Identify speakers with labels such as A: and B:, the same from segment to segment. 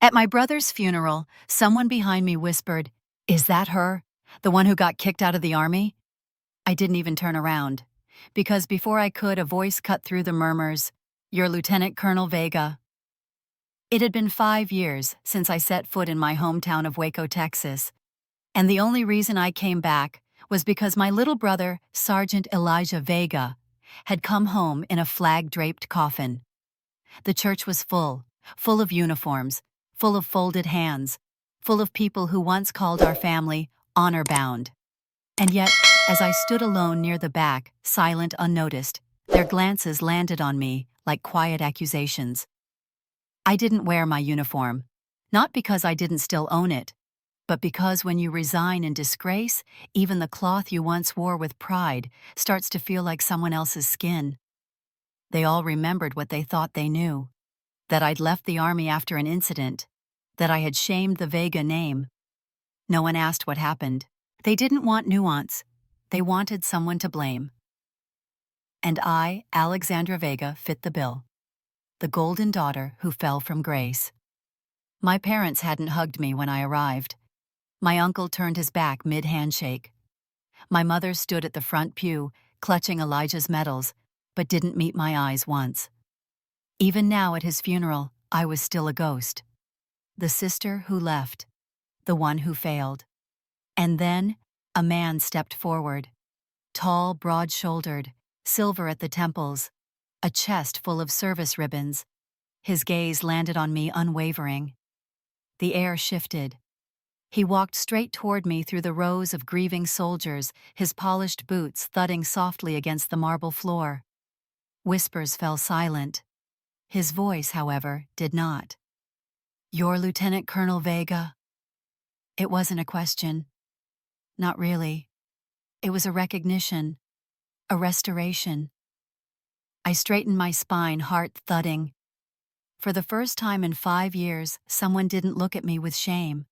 A: At my brother's funeral, someone behind me whispered, "Is that her? The one who got kicked out of the army?" I didn't even turn around, because before I could, a voice cut through the murmurs, "You're Lieutenant Colonel Vega." It had been 5 years since I set foot in my hometown of Waco, Texas, and the only reason I came back was because my little brother, Sergeant Elijah Vega, had come home in a flag-draped coffin. The church was full of uniforms, full of folded hands, full of people who once called our family honor-bound. And yet, as I stood alone near the back, silent, unnoticed, their glances landed on me like quiet accusations. I didn't wear my uniform, not because I didn't still own it, but because when you resign in disgrace, even the cloth you once wore with pride starts to feel like someone else's skin. They all remembered what they thought they knew, that I'd left the army after an incident, that I had shamed the Vega name. No one asked what happened. They didn't want nuance. They wanted someone to blame. And I, Alexandra Vega, fit the bill. The golden daughter who fell from grace. My parents hadn't hugged me when I arrived. My uncle turned his back mid-handshake. My mother stood at the front pew, clutching Elijah's medals, but didn't meet my eyes once. Even now at his funeral, I was still a ghost. The sister who left. The one who failed. And then, a man stepped forward. Tall, broad-shouldered, silver at the temples, a chest full of service ribbons. His gaze landed on me unwavering. The air shifted. He walked straight toward me through the rows of grieving soldiers, his polished boots thudding softly against the marble floor. Whispers fell silent. His voice, however, did not. "You're Lieutenant Colonel Vega?" It wasn't a question. Not really. It was a recognition, a restoration. I straightened my spine, heart thudding. For the first time in 5 years, someone didn't look at me with shame.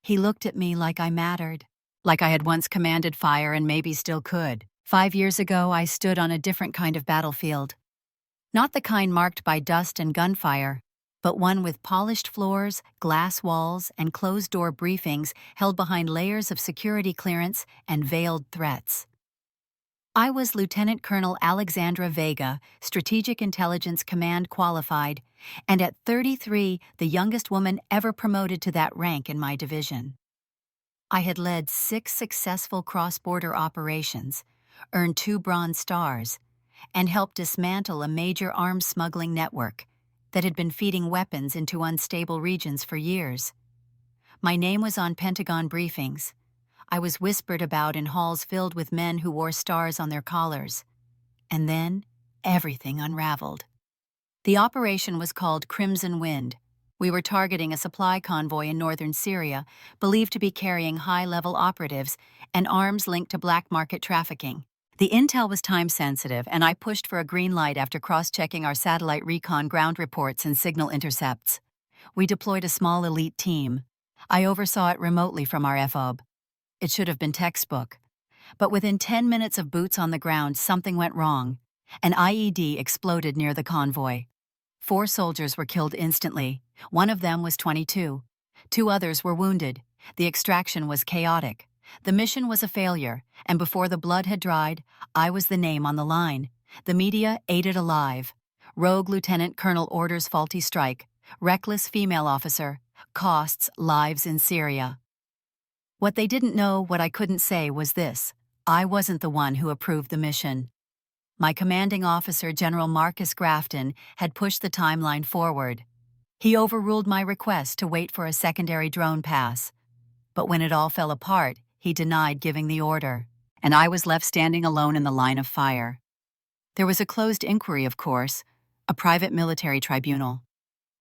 A: He looked at me like I mattered, like I had once commanded fire and maybe still could. 5 years ago, I stood on a different kind of battlefield. Not the kind marked by dust and gunfire, but one with polished floors, glass walls, and closed-door briefings held behind layers of security clearance and veiled threats. I was Lieutenant Colonel Alexandra Vega, Strategic Intelligence Command qualified, and at 33, the youngest woman ever promoted to that rank in my division. I had led 6 successful cross-border operations, earned 2 Bronze Stars, and helped dismantle a major arms smuggling network that had been feeding weapons into unstable regions for years. My name was on Pentagon briefings. I was whispered about in halls filled with men who wore stars on their collars. And then, everything unraveled. The operation was called Crimson Wind. We were targeting a supply convoy in northern Syria, believed to be carrying high-level operatives and arms linked to black market trafficking. The intel was time-sensitive, and I pushed for a green light after cross-checking our satellite recon ground reports and signal intercepts. We deployed a small elite team. I oversaw it remotely from our FOB. It should have been textbook. But within 10 minutes of boots on the ground, something went wrong. An IED exploded near the convoy. 4 soldiers were killed instantly. One of them was 22. 2 others were wounded. The extraction was chaotic. The mission was a failure, and before the blood had dried, I was the name on the line. The media ate it alive. Rogue Lieutenant Colonel orders faulty strike. Reckless female officer. Costs lives in Syria. What they didn't know, what I couldn't say, was this: I wasn't the one who approved the mission. My commanding officer, General Marcus Grafton, had pushed the timeline forward. He overruled my request to wait for a secondary drone pass. But when it all fell apart, he denied giving the order, and I was left standing alone in the line of fire. There was a closed inquiry, of course, a private military tribunal.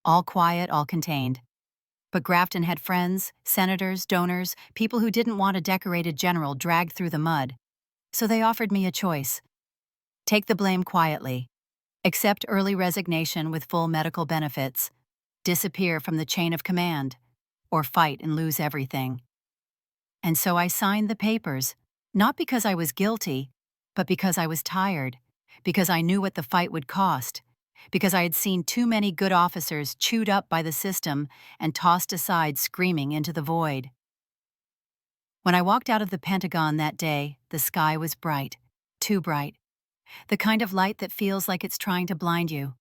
A: All quiet, all contained. But Grafton had friends, senators, donors, people who didn't want a decorated general dragged through the mud. So they offered me a choice. Take the blame quietly. Accept early resignation with full medical benefits. Disappear from the chain of command. Or fight and lose everything. And so I signed the papers, not because I was guilty, but because I was tired, because I knew what the fight would cost, because I had seen too many good officers chewed up by the system and tossed aside screaming into the void. When I walked out of the Pentagon that day, the sky was bright, too bright, the kind of light that feels like it's trying to blind you.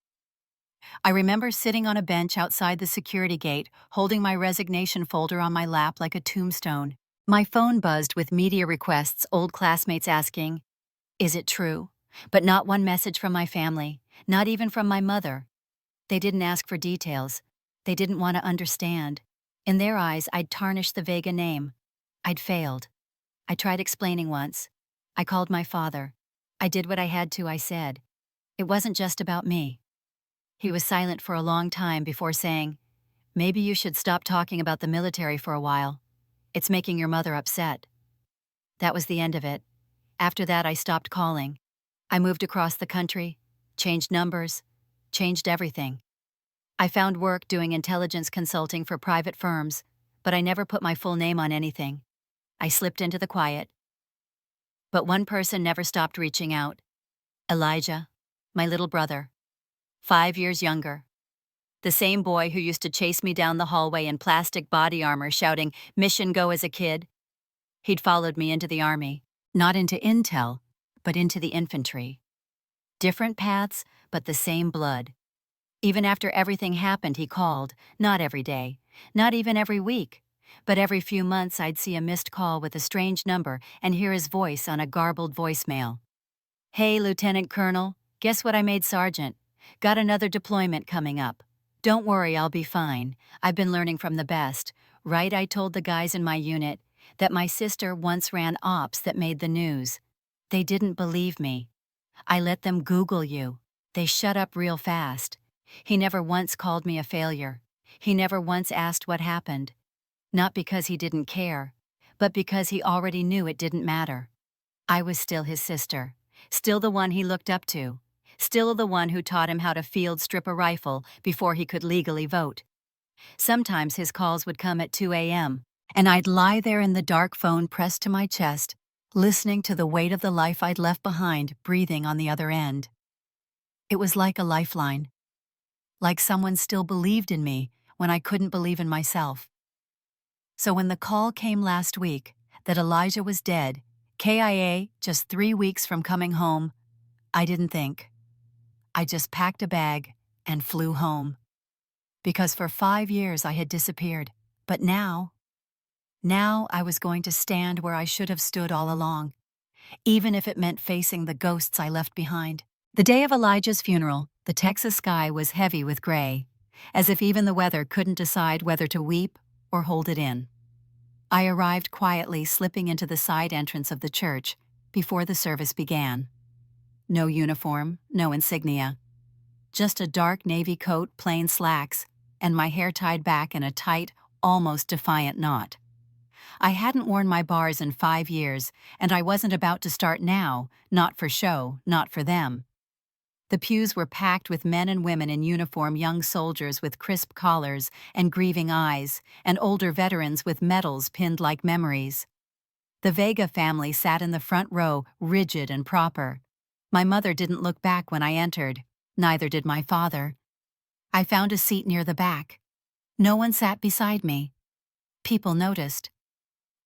A: I remember sitting on a bench outside the security gate, holding my resignation folder on my lap like a tombstone. My phone buzzed with media requests, old classmates asking, "Is it true?" But not one message from my family, not even from my mother. They didn't ask for details. They didn't want to understand. In their eyes, I'd tarnished the Vega name. I'd failed. I tried explaining once. I called my father. I did what I had to, I said. It wasn't just about me. He was silent for a long time before saying, "Maybe you should stop talking about the military for a while. It's making your mother upset." That was the end of it. After that, I stopped calling. I moved across the country, changed numbers, changed everything. I found work doing intelligence consulting for private firms, but I never put my full name on anything. I slipped into the quiet. But one person never stopped reaching out. Elijah, my little brother, 5 years younger. The same boy who used to chase me down the hallway in plastic body armor shouting, "Mission go" as a kid. He'd followed me into the Army, not into intel, but into the infantry. Different paths, but the same blood. Even after everything happened, he called, not every day, not even every week, but every few months I'd see a missed call with a strange number and hear his voice on a garbled voicemail. "Hey, Lieutenant Colonel, guess what I made Sergeant? Got another deployment coming up. Don't worry, I'll be fine. I've been learning from the best. Right, I told the guys in my unit that my sister once ran ops that made the news. They didn't believe me. I let them Google you. They shut up real fast. He never once called me a failure. He never once asked what happened. Not because he didn't care, but because he already knew it didn't matter. I was still his sister, still the one he looked up to, still the one who taught him how to field strip a rifle before he could legally vote. Sometimes his calls would come at 2 a.m., and I'd lie there in the dark, phone pressed to my chest, listening to the weight of the life I'd left behind breathing on the other end. It was like a lifeline, like someone still believed in me when I couldn't believe in myself. So when the call came last week that Elijah was dead, KIA, just 3 weeks from coming home, I didn't think. I just packed a bag and flew home. Because for 5 years I had disappeared, but now I was going to stand where I should have stood all along, even if it meant facing the ghosts I left behind. The day of Elijah's funeral, the Texas sky was heavy with gray, as if even the weather couldn't decide whether to weep or hold it in. I arrived quietly, slipping into the side entrance of the church before the service began. No uniform, no insignia. Just a dark navy coat, plain slacks, and my hair tied back in a tight, almost defiant knot. I hadn't worn my bars in 5 years, and I wasn't about to start now, not for show, not for them. The pews were packed with men and women in uniform, young soldiers with crisp collars and grieving eyes, and older veterans with medals pinned like memories. The Vega family sat in the front row, rigid and proper. My mother didn't look back when I entered, neither did my father. I found a seat near the back. No one sat beside me. People noticed.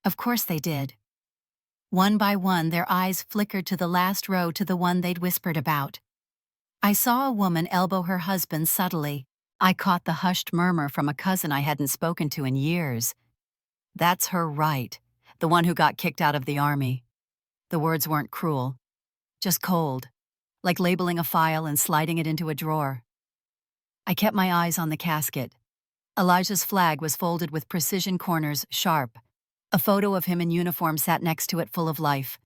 A: Of course they did. One by one, their eyes flickered to the last row, to the one they'd whispered about. I saw a woman elbow her husband subtly. I caught the hushed murmur from a cousin I hadn't spoken to in years. "That's her right, the one who got kicked out of the Army." The words weren't cruel, just cold, like labeling a file and sliding it into a drawer. I kept my eyes on the casket. Elijah's flag was folded with precision corners, sharp. A photo of him in uniform sat next to it, full of life.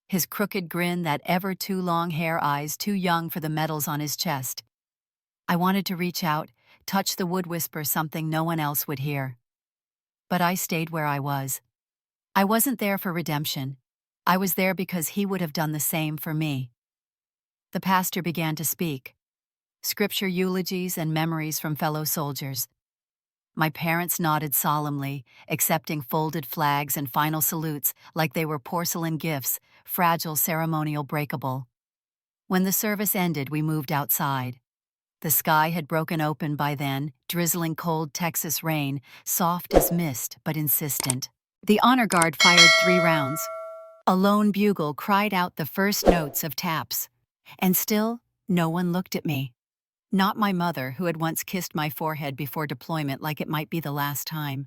A: His crooked grin, that ever too long hair, eyes too young for the medals on his chest. I wanted to reach out, touch the wood, whisper something no one else would hear. But I stayed where I was. I wasn't there for redemption. I was there because he would have done the same for me. The pastor began to speak. Scripture eulogies and memories from fellow soldiers. My parents nodded solemnly, accepting folded flags and final salutes like they were porcelain gifts, fragile, ceremonial, breakable. When the service ended, we moved outside. The sky had broken open by then, drizzling cold Texas rain, soft as mist but insistent. The honor guard fired 3 rounds. A lone bugle cried out the first notes of taps. And still, no one looked at me. Not my mother, who had once kissed my forehead before deployment like it might be the last time.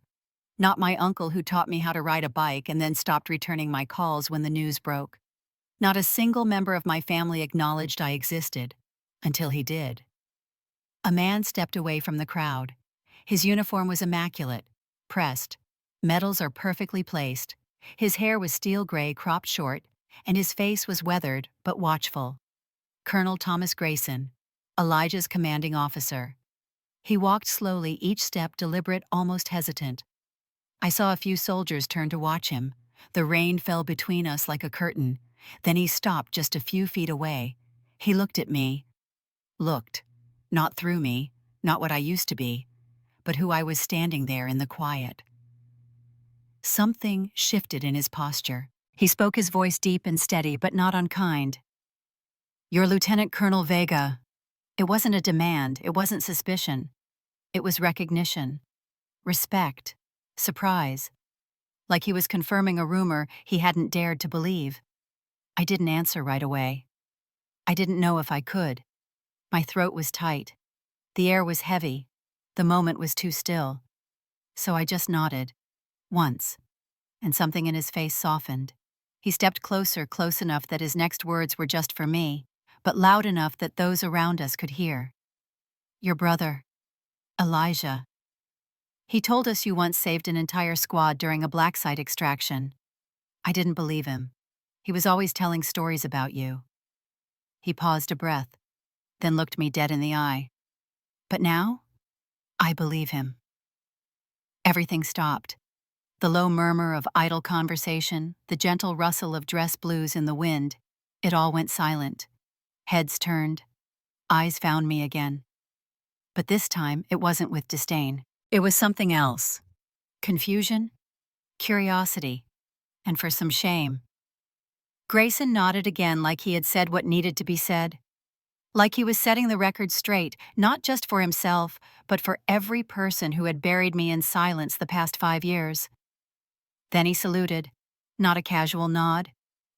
A: Not my uncle, who taught me how to ride a bike and then stopped returning my calls when the news broke. Not a single member of my family acknowledged I existed, until he did. A man stepped away from the crowd. His uniform was immaculate, pressed. Medals are perfectly placed. His hair was steel gray, cropped short, and his face was weathered but watchful. Colonel Thomas Grayson, Elijah's commanding officer. He walked slowly, each step deliberate, almost hesitant. I saw a few soldiers turn to watch him. The rain fell between us like a curtain. Then he stopped just a few feet away. He looked at me. Looked. Not through me, not what I used to be, but who I was standing there in the quiet. Something shifted in his posture. He spoke, his voice deep and steady, but not unkind. "You're Lieutenant Colonel Vega." It wasn't a demand, it wasn't suspicion. It was recognition, respect, surprise. Like he was confirming a rumor he hadn't dared to believe. I didn't answer right away. I didn't know if I could. My throat was tight. The air was heavy. The moment was too still. So I just nodded. Once. And something in his face softened. He stepped closer, close enough that his next words were just for me, but loud enough that those around us could hear. "Your brother, Elijah. He told us you once saved an entire squad during a black site extraction." I didn't believe him. He was always telling stories about you. He paused a breath, then looked me dead in the eye. But now, I believe him. Everything stopped. The low murmur of idle conversation, the gentle rustle of dress blues in the wind, it all went silent. Heads turned. Eyes found me again. But this time, it wasn't with disdain. It was something else. Confusion, curiosity, and for some shame. Grayson nodded again, like he had said what needed to be said. Like he was setting the record straight, not just for himself, but for every person who had buried me in silence the past 5 years. Then he saluted. Not a casual nod,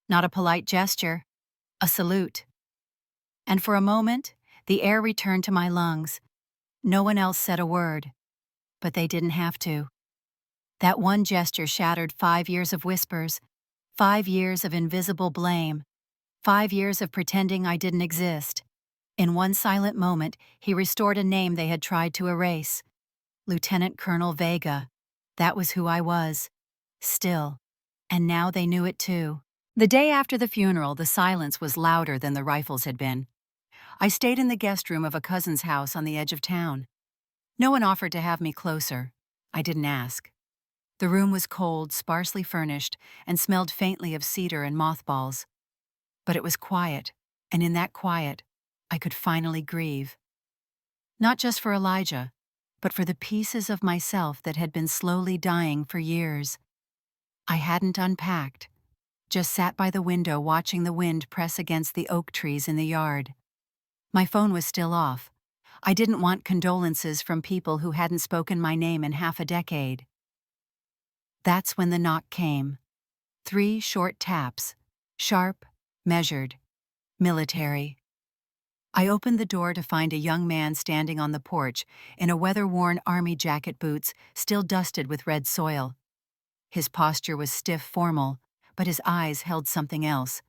A: not a polite gesture, a salute. And for a moment, the air returned to my lungs. No one else said a word, but they didn't have to. That one gesture shattered 5 years of whispers, 5 years of invisible blame, 5 years of pretending I didn't exist. In one silent moment, he restored a name they had tried to erase. Lieutenant Colonel Vega. That was who I was. Still. And now they knew it too. The day after the funeral, the silence was louder than the rifles had been. I stayed in the guest room of a cousin's house on the edge of town. No one offered to have me closer. I didn't ask. The room was cold, sparsely furnished, and smelled faintly of cedar and mothballs. But it was quiet, and in that quiet, I could finally grieve. Not just for Elijah, but for the pieces of myself that had been slowly dying for years. I hadn't unpacked, just sat by the window watching the wind press against the oak trees in the yard. My phone was still off. I didn't want condolences from people who hadn't spoken my name in half a decade. That's when the knock came. 3 short taps, sharp, measured, military. I opened the door to find a young man standing on the porch in a weather-worn army jacket, boots still dusted with red soil. His posture was stiff, formal, but his eyes held something else.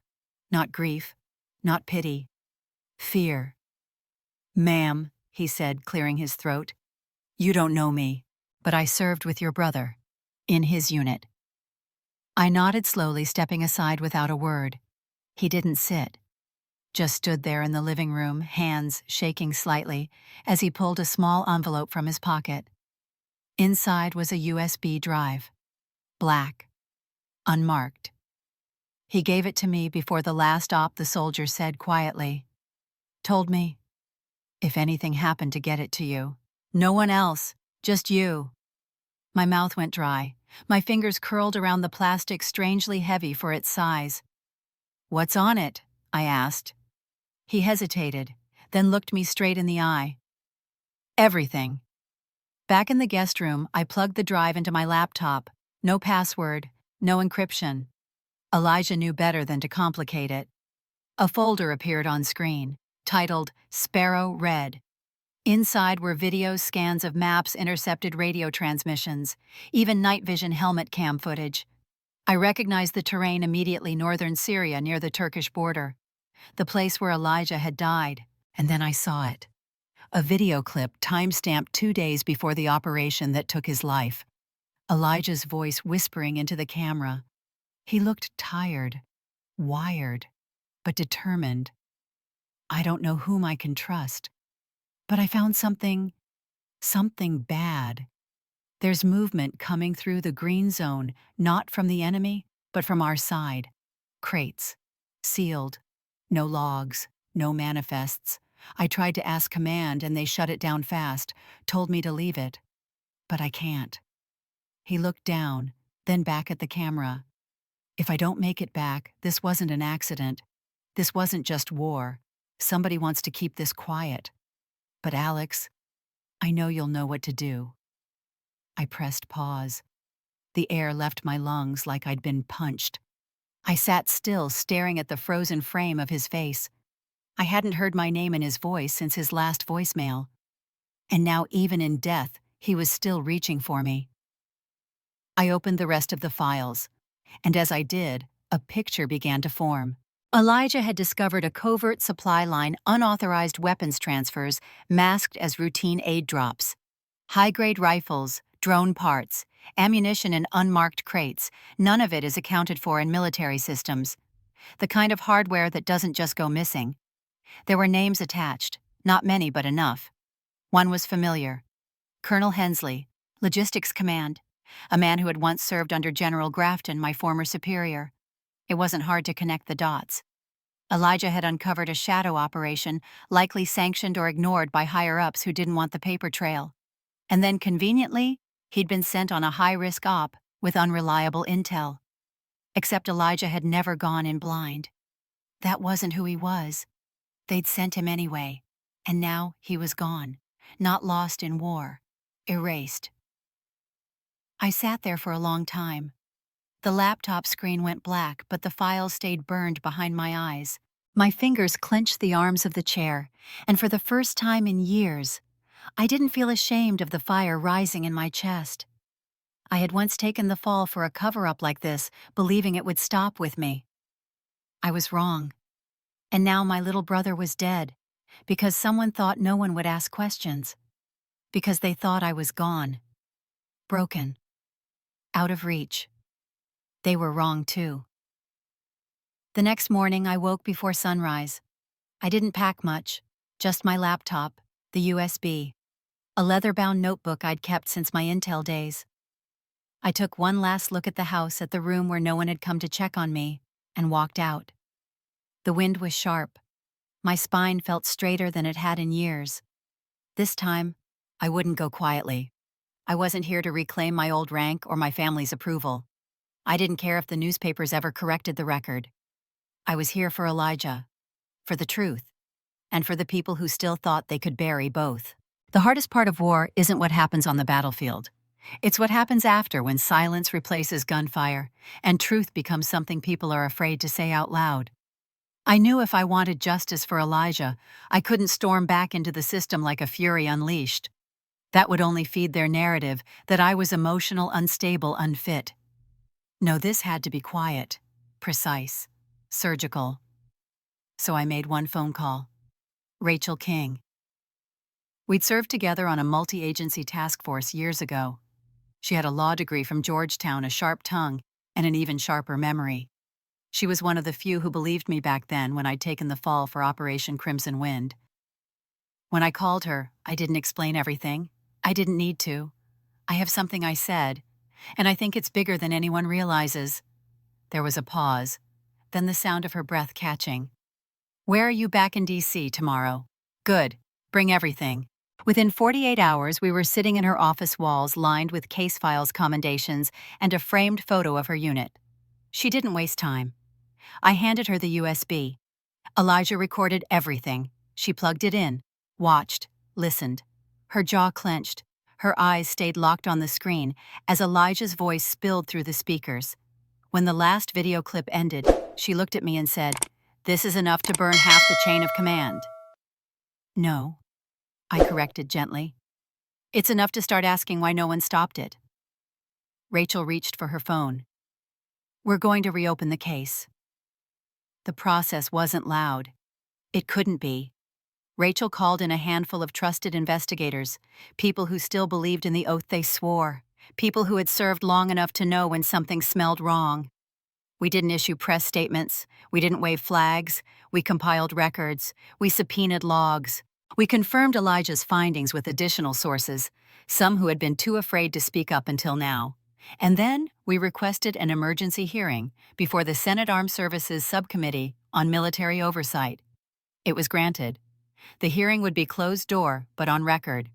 A: Not grief, not pity. Fear. "Ma'am," he said, clearing his throat, "you don't know me, but I served with your brother, in his unit." I nodded slowly, stepping aside without a word. He didn't sit, just stood there in the living room, hands shaking slightly, as he pulled a small envelope from his pocket. Inside was a USB drive. Black. Unmarked. He gave it to me before the last op, the soldier said quietly. "Told me, if anything happened to get it to you. No one else, just you." My mouth went dry. My fingers curled around the plastic, strangely heavy for its size. "What's on it?" I asked. He hesitated, then looked me straight in the eye. Everything. Back in the guest room, I plugged the drive into my laptop. No password, no encryption. Elijah knew better than to complicate it. A folder appeared on screen, titled Sparrow Red. Inside were videos, scans of maps, intercepted radio transmissions, even night vision helmet cam footage. I recognized the terrain immediately: northern Syria near the Turkish border, the place where Elijah had died. And then I saw it. A video clip time-stamped 2 days before the operation that took his life. Elijah's voice whispering into the camera. He looked tired, wired, but determined. I don't know whom I can trust, but I found something bad. There's movement coming through the green zone, not from the enemy, but from our side. Crates. Sealed. No logs. No manifests. I tried to ask command and they shut it down fast, told me to leave it. But I can't. He looked down, then back at the camera. If I don't make it back, this wasn't an accident. This wasn't just war. Somebody wants to keep this quiet. But Alex, I know you'll know what to do. I pressed pause. The air left my lungs like I'd been punched. I sat still, staring at the frozen frame of his face. I hadn't heard my name in his voice since his last voicemail. And now, even in death, he was still reaching for me. I opened the rest of the files, and as I did, a picture began to form. Elijah had discovered a covert supply line, unauthorized weapons transfers, masked as routine aid drops. High-grade rifles, drone parts, ammunition in unmarked crates, none of it is accounted for in military systems. The kind of hardware that doesn't just go missing. There were names attached, not many but enough. One was familiar. Colonel Hensley, Logistics Command, a man who had once served under General Grafton, my former superior. It wasn't hard to connect the dots. Elijah had uncovered a shadow operation, likely sanctioned or ignored by higher-ups who didn't want the paper trail. And then, conveniently, he'd been sent on a high-risk op with unreliable intel. Except Elijah had never gone in blind. That wasn't who he was. They'd sent him anyway, and now he was gone, not lost in war, erased. I sat there for a long time. The laptop screen went black, but the files stayed burned behind my eyes. My fingers clenched the arms of the chair, and for the first time in years, I didn't feel ashamed of the fire rising in my chest. I had once taken the fall for a cover-up like this, believing it would stop with me. I was wrong. And now my little brother was dead, because someone thought no one would ask questions. Because they thought I was gone. Broken. Out of reach. They were wrong too. The next morning I woke before sunrise. I didn't pack much, just my laptop, the USB, a leather-bound notebook I'd kept since my Intel days. I took one last look at the house, at the room where no one had come to check on me, and walked out. The wind was sharp. My spine felt straighter than it had in years. This time, I wouldn't go quietly. I wasn't here to reclaim my old rank or my family's approval. I didn't care if the newspapers ever corrected the record. I was here for Elijah, for the truth, and for the people who still thought they could bury both. The hardest part of war isn't what happens on the battlefield. It's what happens after, when silence replaces gunfire, and truth becomes something people are afraid to say out loud. I knew if I wanted justice for Elijah, I couldn't storm back into the system like a fury unleashed. That would only feed their narrative that I was emotional, unstable, unfit. No, this had to be quiet, precise, surgical. So I made one phone call. Rachel King. We'd served together on a multi-agency task force years ago. She had a law degree from Georgetown, a sharp tongue, and an even sharper memory. She was one of the few who believed me back then when I'd taken the fall for Operation Crimson Wind. When I called her, I didn't explain everything. I didn't need to. I have something I said, and I think it's bigger than anyone realizes. There was a pause, then the sound of her breath catching. Where are you back in D.C. tomorrow? Good. Bring everything. Within 48 hours, we were sitting in her office walls lined with case files, commendations, and a framed photo of her unit. She didn't waste time. I handed her the USB. Elijah recorded everything. She plugged it in, watched, listened. Her jaw clenched. Her eyes stayed locked on the screen as Elijah's voice spilled through the speakers. When the last video clip ended, she looked at me and said, "This is enough to burn half the chain of command." "No," I corrected gently. "It's enough to start asking why no one stopped it." Rachel reached for her phone. "We're going to reopen the case." The process wasn't loud. It couldn't be. Rachel called in a handful of trusted investigators, people who still believed in the oath they swore, people who had served long enough to know when something smelled wrong. We didn't issue press statements, we didn't wave flags, we compiled records, we subpoenaed logs. We confirmed Elijah's findings with additional sources, some who had been too afraid to speak up until now. And then we requested an emergency hearing before the Senate Armed Services Subcommittee on Military Oversight. It was granted. The hearing would be closed door, but on record.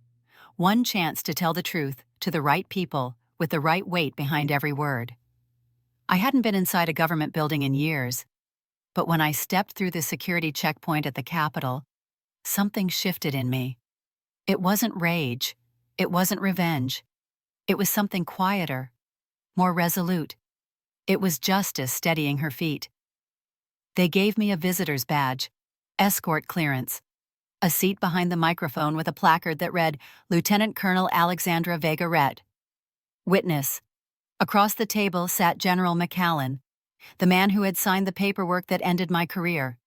A: One chance to tell the truth to the right people with the right weight behind every word. I hadn't been inside a government building in years, but when I stepped through the security checkpoint at the Capitol, something shifted in me. It wasn't rage. It wasn't revenge. It was something quieter, more resolute. It was justice steadying her feet. They gave me a visitor's badge, escort clearance, a seat behind the microphone with a placard that read, "Lieutenant Colonel Alexandra Vega, Witness." Across the table sat General McCallan, the man who had signed the paperwork that ended my career,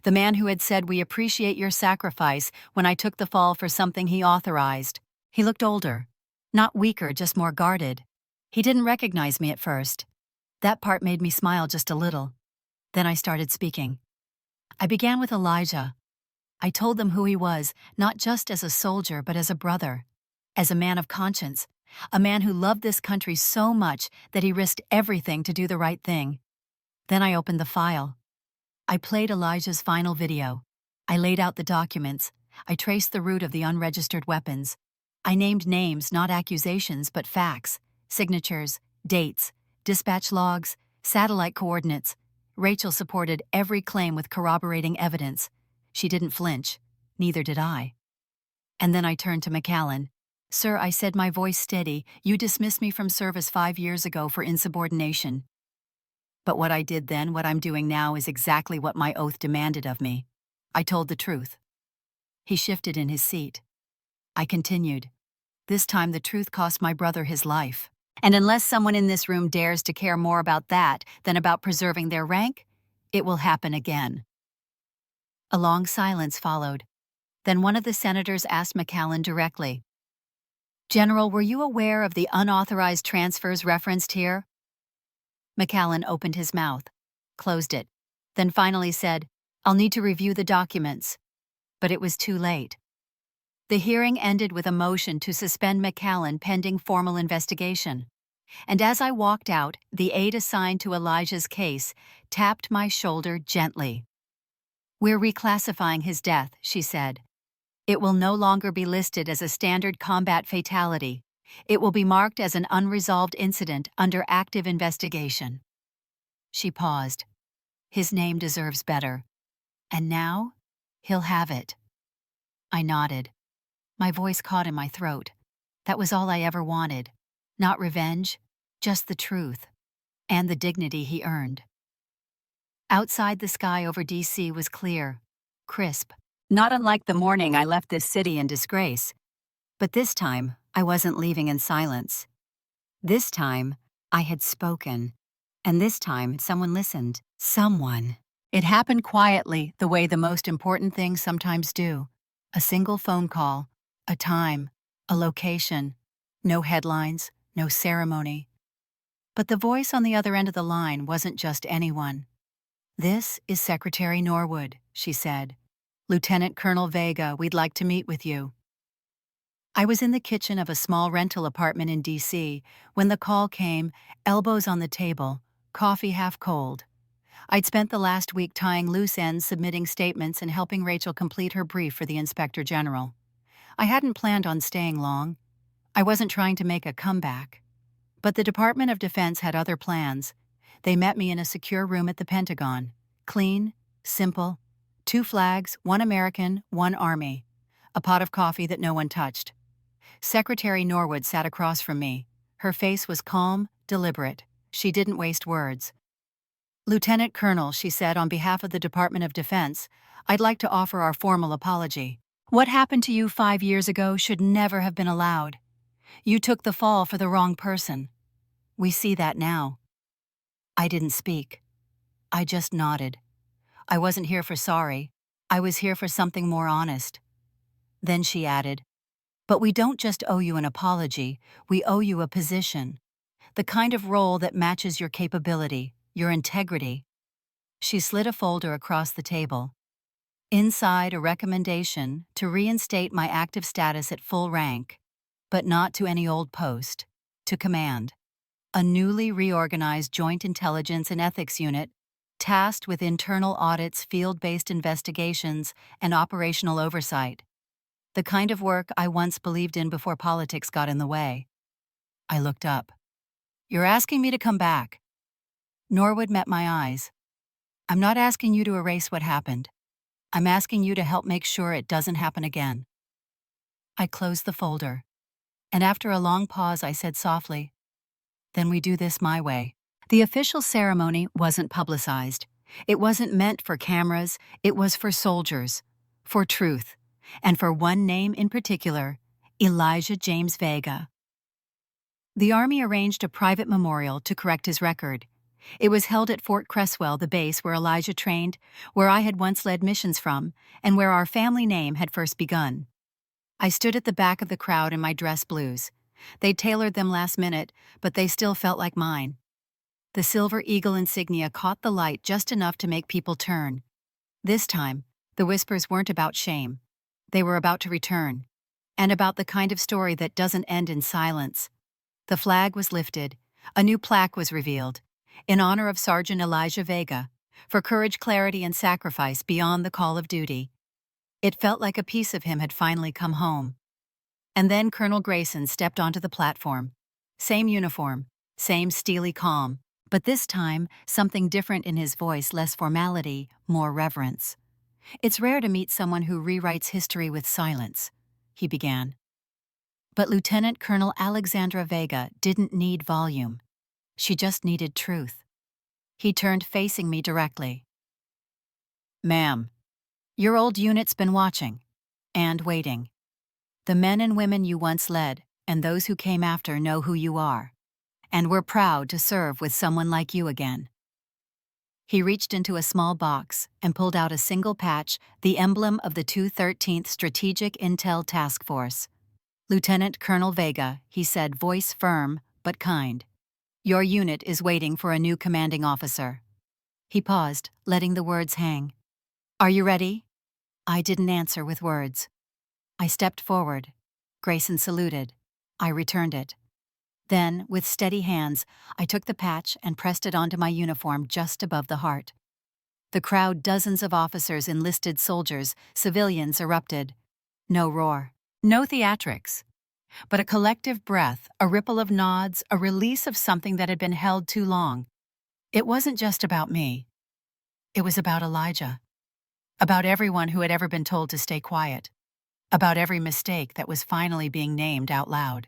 A: the man who had said, "We appreciate your sacrifice," when I took the fall for something he authorized. He looked older, not weaker, just more guarded. He didn't recognize me at first. That part made me smile just a little. Then I started speaking. I began with Elijah. I told them who he was, not just as a soldier, but as a brother, as a man of conscience, a man who loved this country so much that he risked everything to do the right thing. Then I opened the file. I played Elijah's final video. I laid out the documents. I traced the route of the unregistered weapons. I named names, not accusations, but facts, signatures, dates, dispatch logs, satellite coordinates. Rachel supported every claim with corroborating evidence. She didn't flinch. Neither did I. And then I turned to McCallan. "Sir," I said, my voice steady, "you dismissed me from service 5 years ago for insubordination. But what I did then, what I'm doing now, is exactly what my oath demanded of me. I told the truth." He shifted in his seat. I continued. "This time the truth cost my brother his life. And unless someone in this room dares to care more about that than about preserving their rank, it will happen again." A long silence followed. Then one of the senators asked McCallan directly, "General, were you aware of the unauthorized transfers referenced here?" McCallan opened his mouth, closed it, then finally said, "I'll need to review the documents." But it was too late. The hearing ended with a motion to suspend McCallan pending formal investigation. And as I walked out, the aide assigned to Elijah's case tapped my shoulder gently. "We're reclassifying his death," she said. "It will no longer be listed as a standard combat fatality. It will be marked as an unresolved incident under active investigation." She paused. "His name deserves better. And now, he'll have it." I nodded. My voice caught in my throat. That was all I ever wanted. Not revenge, just the truth. And the dignity he earned. Outside, the sky over D.C. was clear, crisp. Not unlike the morning I left this city in disgrace. But this time, I wasn't leaving in silence. This time, I had spoken. And this time, someone listened. Someone. It happened quietly, the way the most important things sometimes do. A single phone call, a time, a location. No headlines, no ceremony. But the voice on the other end of the line wasn't just anyone. "This is Secretary Norwood," she said. "Lieutenant Colonel Vega, we'd like to meet with you." I was in the kitchen of a small rental apartment in D.C. when the call came, elbows on the table, coffee half cold. I'd spent the last week tying loose ends, submitting statements, and helping Rachel complete her brief for the Inspector General. I hadn't planned on staying long. I wasn't trying to make a comeback. But the Department of Defense had other plans. They met me in a secure room at the Pentagon. Clean, simple, 2 flags, 1 American, 1 Army. A pot of coffee that no one touched. Secretary Norwood sat across from me. Her face was calm, deliberate. She didn't waste words. "Lieutenant Colonel," she said, "on behalf of the Department of Defense, I'd like to offer our formal apology. What happened to you 5 years ago should never have been allowed. You took the fall for the wrong person. We see that now." I didn't speak. I just nodded. I wasn't here for sorry. I was here for something more honest. Then she added, "But we don't just owe you an apology, we owe you a position. The kind of role that matches your capability, your integrity." She slid a folder across the table. Inside, a recommendation to reinstate my active status at full rank, but not to any old post, to command. A newly reorganized Joint Intelligence and Ethics Unit, tasked with internal audits, field-based investigations, and operational oversight. The kind of work I once believed in before politics got in the way. I looked up. "You're asking me to come back." Norwood met my eyes. "I'm not asking you to erase what happened. I'm asking you to help make sure it doesn't happen again." I closed the folder, and after a long pause I said softly, "Then we do this my way." The official ceremony wasn't publicized. It wasn't meant for cameras, it was for soldiers, for truth, and for one name in particular, Elijah James Vega. The Army arranged a private memorial to correct his record. It was held at Fort Cresswell, the base where Elijah trained, where I had once led missions from, and where our family name had first begun. I stood at the back of the crowd in my dress blues. They'd tailored them last minute, but they still felt like mine. The silver eagle insignia caught the light just enough to make people turn. This time, the whispers weren't about shame. They were about to return, and about the kind of story that doesn't end in silence. The flag was lifted. A new plaque was revealed, in honor of Sergeant Elijah Vega, for courage, clarity, and sacrifice beyond the call of duty. It felt like a piece of him had finally come home. And then Colonel Grayson stepped onto the platform. Same uniform, same steely calm, but this time something different in his voice, less formality, more reverence. "It's rare to meet someone who rewrites history with silence," he began. But Lieutenant Colonel Alexandra Vega didn't need volume. She just needed truth. He turned facing me directly. "Ma'am, your old unit's been watching and waiting. The men and women you once led and those who came after know who you are, and we're proud to serve with someone like you again." He reached into a small box and pulled out a single patch, the emblem of the 213th Strategic Intel Task Force. "Lieutenant Colonel Vega," he said, voice firm but kind. "Your unit is waiting for a new commanding officer." He paused, letting the words hang. "Are you ready?" I didn't answer with words. I stepped forward. Grayson saluted. I returned it. Then, with steady hands, I took the patch and pressed it onto my uniform just above the heart. The crowd, dozens of officers, enlisted soldiers, civilians, erupted. No roar. No theatrics. But a collective breath, a ripple of nods, a release of something that had been held too long. It wasn't just about me. It was about Elijah. About everyone who had ever been told to stay quiet. About every mistake that was finally being named out loud.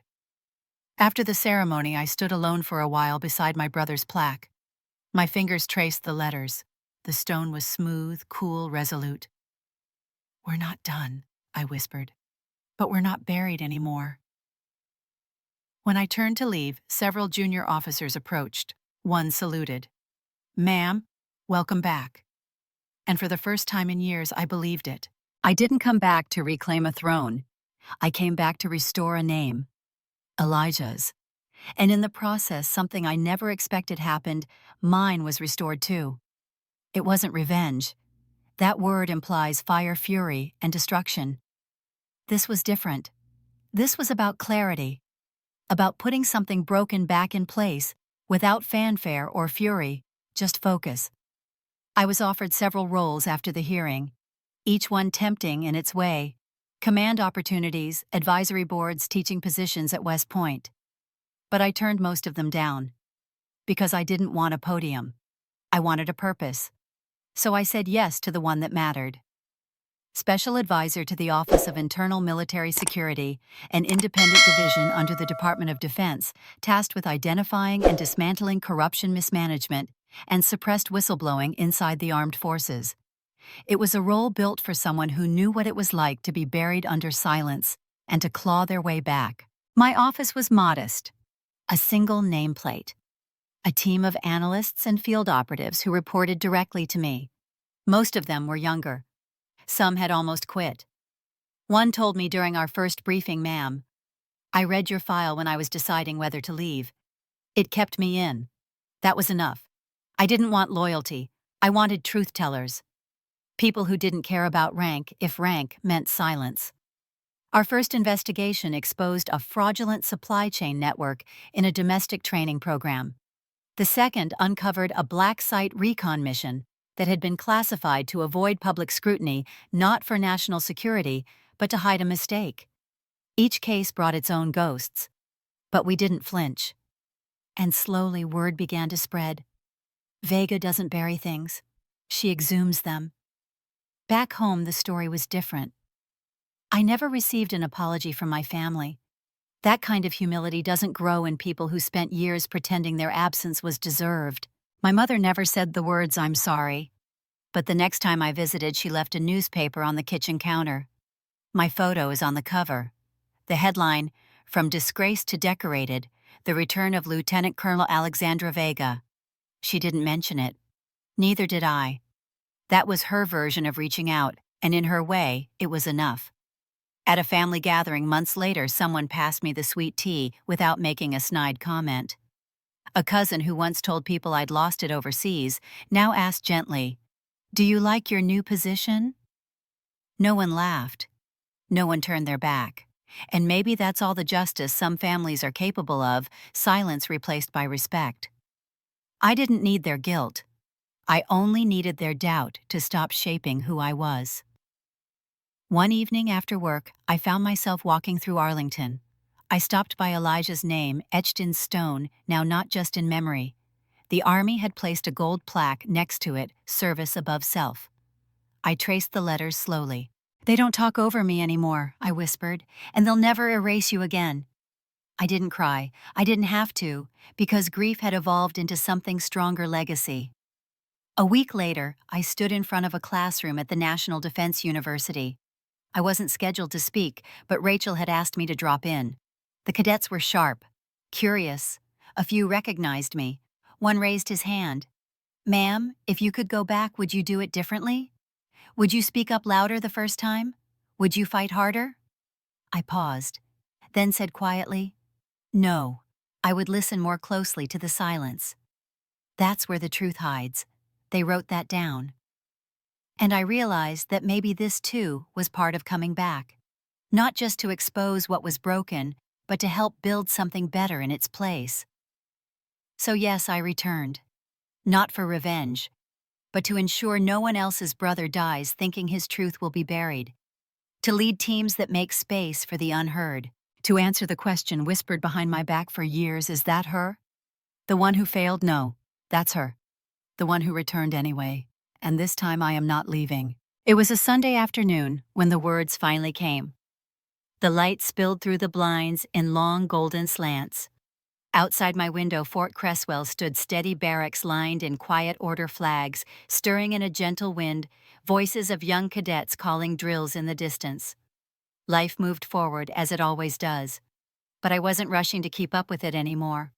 A: After the ceremony, I stood alone for a while beside my brother's plaque. My fingers traced the letters. The stone was smooth, cool, resolute. "We're not done," I whispered. "But we're not buried anymore." When I turned to leave, several junior officers approached. One saluted. "Ma'am, welcome back." And for the first time in years, I believed it. I didn't come back to reclaim a throne. I came back to restore a name. Elijah's. And in the process, something I never expected happened. Mine was restored too. It wasn't revenge. That word implies fire, fury, and destruction. This was different. This was about clarity. About putting something broken back in place, without fanfare or fury, just focus. I was offered several roles after the hearing, each one tempting in its way. Command opportunities, advisory boards, teaching positions at West Point. But I turned most of them down. Because I didn't want a podium. I wanted a purpose. So I said yes to the one that mattered. Special Advisor to the Office of Internal Military Security, an independent division under the Department of Defense, tasked with identifying and dismantling corruption, mismanagement, and suppressed whistleblowing inside the armed forces. It was a role built for someone who knew what it was like to be buried under silence and to claw their way back. My office was modest. A single nameplate. A team of analysts and field operatives who reported directly to me. Most of them were younger. Some had almost quit. One told me during our first briefing, "Ma'am, I read your file when I was deciding whether to leave. It kept me in. That was enough. I didn't want loyalty. I wanted truth-tellers. People who didn't care about rank if rank meant silence." Our first investigation exposed a fraudulent supply chain network in a domestic training program. The second uncovered a black site recon mission that had been classified to avoid public scrutiny, not for national security, but to hide a mistake. Each case brought its own ghosts, but we didn't flinch. And slowly word began to spread. Vega doesn't bury things. She exhumes them. Back home, the story was different. I never received an apology from my family. That kind of humility doesn't grow in people who spent years pretending their absence was deserved. My mother never said the words, "I'm sorry." But the next time I visited, she left a newspaper on the kitchen counter. My photo is on the cover. The headline, "From Disgrace to Decorated, The Return of Lieutenant Colonel Alexandra Vega." She didn't mention it. Neither did I. That was her version of reaching out, and in her way, it was enough. At a family gathering months later, someone passed me the sweet tea without making a snide comment. A cousin who once told people I'd lost it overseas now asked gently, "Do you like your new position?" No one laughed. No one turned their back. And maybe that's all the justice some families are capable of, silence replaced by respect. I didn't need their guilt. I only needed their doubt to stop shaping who I was. One evening after work, I found myself walking through Arlington. I stopped by Elijah's name, etched in stone, now not just in memory. The Army had placed a gold plaque next to it, "Service above self." I traced the letters slowly. "They don't talk over me anymore," I whispered, "and they'll never erase you again." I didn't cry. I didn't have to, because grief had evolved into something stronger legacy. A week later, I stood in front of a classroom at the National Defense University. I wasn't scheduled to speak, but Rachel had asked me to drop in. The cadets were sharp, curious. A few recognized me. One raised his hand. "Ma'am, if you could go back, would you do it differently? Would you speak up louder the first time? Would you fight harder?" I paused, then said quietly, "No, I would listen more closely to the silence." That's where the truth hides. They wrote that down. And I realized that maybe this too was part of coming back. Not just to expose what was broken, but to help build something better in its place. So yes, I returned. Not for revenge, but to ensure no one else's brother dies thinking his truth will be buried. To lead teams that make space for the unheard. To answer the question whispered behind my back for years, "Is that her? The one who failed?" No, that's her. The one who returned anyway. And this time I am not leaving. It was a Sunday afternoon when the words finally came. The light spilled through the blinds in long golden slants. Outside my window, Fort Cresswell stood steady barracks lined in quiet order, flags stirring in a gentle wind, voices of young cadets calling drills in the distance. Life moved forward as it always does, but I wasn't rushing to keep up with it anymore.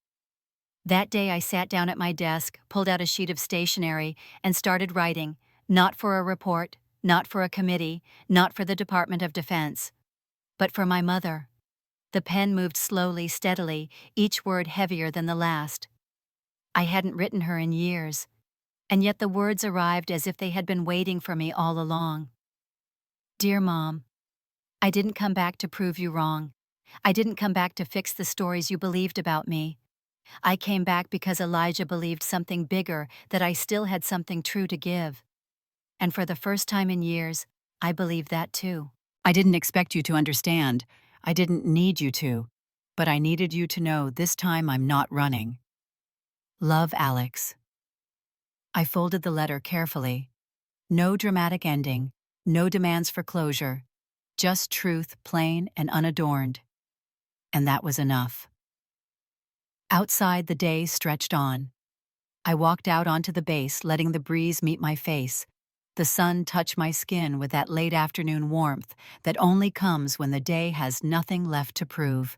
A: That day I sat down at my desk, pulled out a sheet of stationery, and started writing, not for a report, not for a committee, not for the Department of Defense, but for my mother. The pen moved slowly, steadily, each word heavier than the last. I hadn't written her in years, and yet the words arrived as if they had been waiting for me all along. "Dear Mom, I didn't come back to prove you wrong. I didn't come back to fix the stories you believed about me. I came back because Elijah believed something bigger, that I still had something true to give. And for the first time in years, I believe that too. I didn't expect you to understand. I didn't need you to. But I needed you to know this time I'm not running. Love, Alex." I folded the letter carefully. No dramatic ending, No demands for closure, just truth, plain and unadorned. And that was enough. Outside, the day stretched on. I walked out onto the base, letting the breeze meet my face. The sun touched my skin with that late afternoon warmth that only comes when the day has nothing left to prove.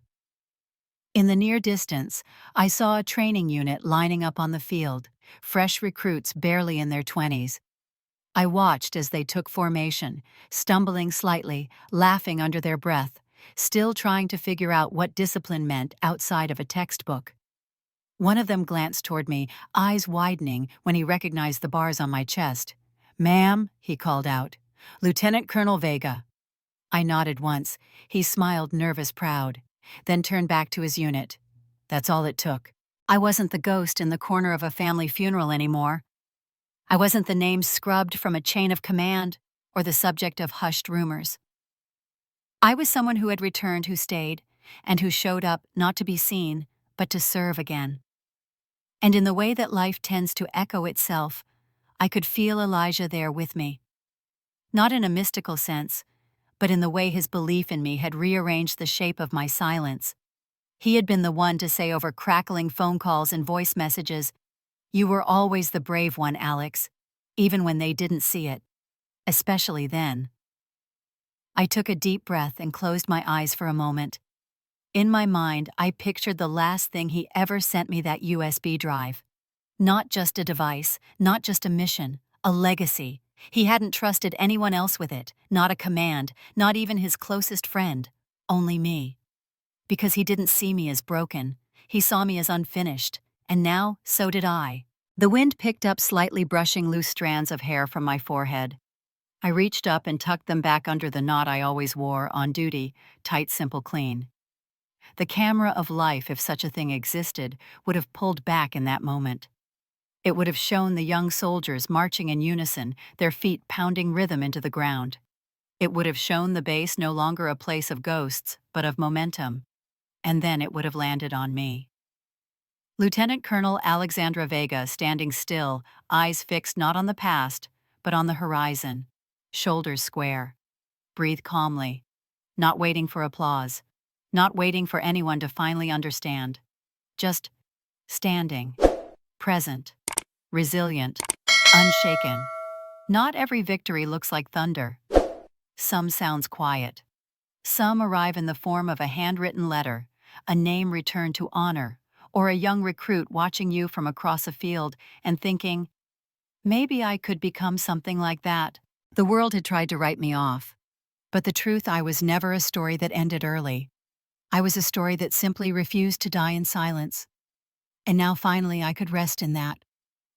A: In the near distance, I saw a training unit lining up on the field, fresh recruits barely in their 20s. I watched as they took formation, stumbling slightly, laughing under their breath, still trying to figure out what discipline meant outside of a textbook. One of them glanced toward me, eyes widening when he recognized the bars on my chest. "Ma'am," he called out. "Lieutenant Colonel Vega." I nodded once. He smiled, nervous, proud, then turned back to his unit. That's all it took. I wasn't the ghost in the corner of a family funeral anymore. I wasn't the name scrubbed from a chain of command or the subject of hushed rumors. I was someone who had returned, who stayed, and who showed up not to be seen, but to serve again. And in the way that life tends to echo itself, I could feel Elijah there with me. Not in a mystical sense, but in the way his belief in me had rearranged the shape of my silence. He had been the one to say over crackling phone calls and voice messages, "You were always the brave one, Alex," even when they didn't see it, especially then. I took a deep breath and closed my eyes for a moment. In my mind, I pictured the last thing he ever sent me, that USB drive. Not just a device, not just a mission, a legacy. He hadn't trusted anyone else with it, not a command, not even his closest friend, only me. Because he didn't see me as broken, he saw me as unfinished, and now so did I. The wind picked up slightly, brushing loose strands of hair from my forehead. I reached up and tucked them back under the knot I always wore on duty, tight, simple, clean. The camera of life, if such a thing existed, would have pulled back in that moment. It would have shown the young soldiers marching in unison, their feet pounding rhythm into the ground. It would have shown the base no longer a place of ghosts, but of momentum. And then it would have landed on me. Lieutenant Colonel Alexandra Vega, standing still, eyes fixed not on the past, but on the horizon. Shoulders square. Breathe calmly. Not waiting for applause. Not waiting for anyone to finally understand. Just standing. Present. Resilient. Unshaken. Not every victory looks like thunder. Some sounds quiet. Some arrive in the form of a handwritten letter, a name returned to honor, or a young recruit watching you from across a field and thinking, maybe I could become something like that. The world had tried to write me off. But the truth, I was never a story that ended early. I was a story that simply refused to die in silence. And now finally I could rest in that.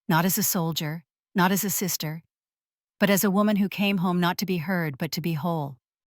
A: Not as a soldier, not as a sister, but as a woman who came home not to be heard but to be whole.